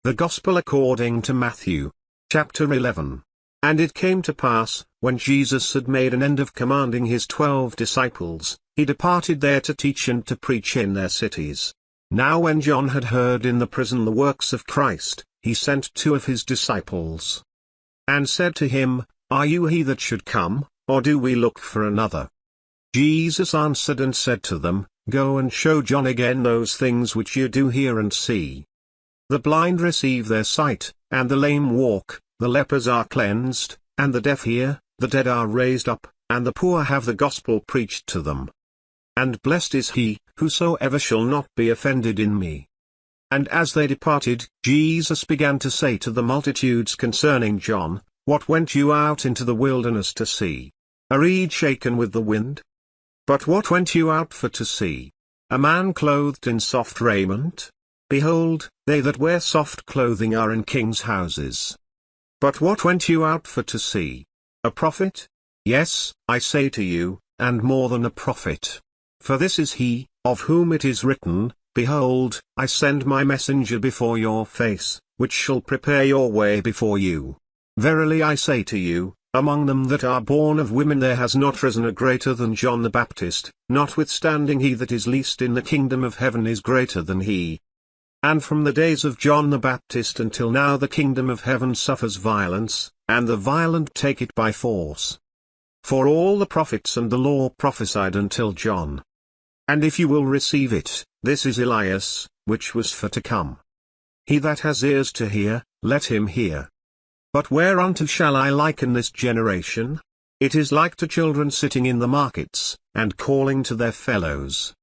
The Gospel according to Matthew. Chapter 11. And it came to pass, when Jesus had made an end of commanding his 12 disciples, he departed there to teach and to preach in their cities. Now when John had heard in the prison the works of Christ, he sent 2 of his disciples, and said to him, Are you he that should come, or do we look for another? Jesus answered and said to them, Go and show John again those things which you do hear and see. The blind receive their sight, and the lame walk, the lepers are cleansed, and the deaf hear, the dead are raised up, and the poor have the gospel preached to them. And blessed is he, whosoever shall not be offended in me. And as they departed, Jesus began to say to the multitudes concerning John, What went you out into the wilderness to see? A reed shaken with the wind? But what went you out for to see? A man clothed in soft raiment? Behold, they that wear soft clothing are in kings' houses. But what went you out for to see? A prophet? Yes, I say to you, and more than a prophet. For this is he, of whom it is written, Behold, I send my messenger before your face, which shall prepare your way before you. Verily I say to you, among them that are born of women there has not risen a greater than John the Baptist, notwithstanding he that is least in the kingdom of heaven is greater than he. And from the days of John the Baptist until now the kingdom of heaven suffers violence, and the violent take it by force. For all the prophets and the law prophesied until John. And if you will receive it, this is Elias, which was for to come. He that has ears to hear, let him hear. But whereunto shall I liken this generation? It is like to children sitting in the markets, and calling to their fellows,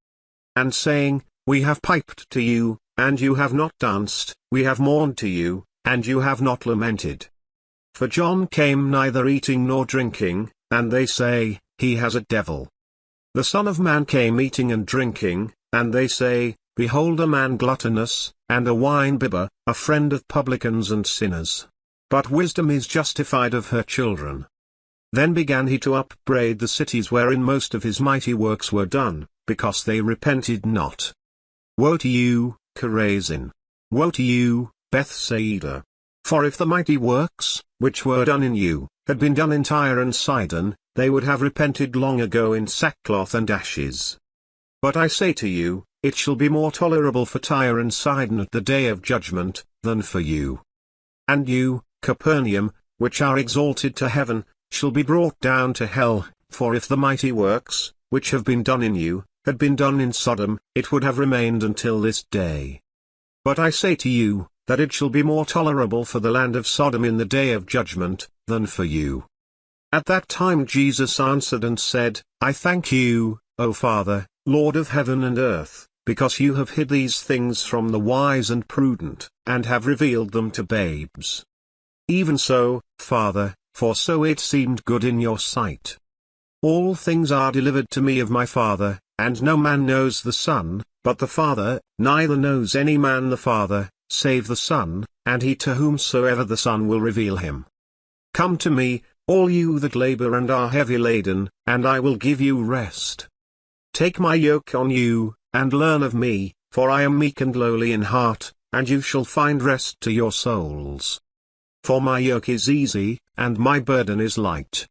and saying, We have piped to you, and you have not danced, we have mourned to you, and you have not lamented. For John came neither eating nor drinking, and they say, He has a devil. The Son of Man came eating and drinking, and they say, Behold a man gluttonous, and a wine-bibber, a friend of publicans and sinners. But wisdom is justified of her children. Then began he to upbraid the cities wherein most of his mighty works were done, because they repented not. Woe to you, Chorazin! Woe to you, Bethsaida! For if the mighty works, which were done in you, had been done in Tyre and Sidon, they would have repented long ago in sackcloth and ashes. But I say to you, it shall be more tolerable for Tyre and Sidon at the day of judgment, than for you. And you, Capernaum, which are exalted to heaven, shall be brought down to hell, for if the mighty works, which have been done in you, had been done in Sodom, it would have remained until this day. But I say to you, that it shall be more tolerable for the land of Sodom in the day of judgment, than for you. At that time Jesus answered and said, I thank you, O Father, Lord of heaven and earth, because you have hid these things from the wise and prudent, and have revealed them to babes. Even so, Father, for so it seemed good in your sight. All things are delivered to me of my Father, and no man knows the Son, but the Father, neither knows any man the Father, save the Son, and he to whomsoever the Son will reveal him. Come to me, all you that labor and are heavy laden, and I will give you rest. Take my yoke on you, and learn of me, for I am meek and lowly in heart, and you shall find rest to your souls. For my yoke is easy, and my burden is light.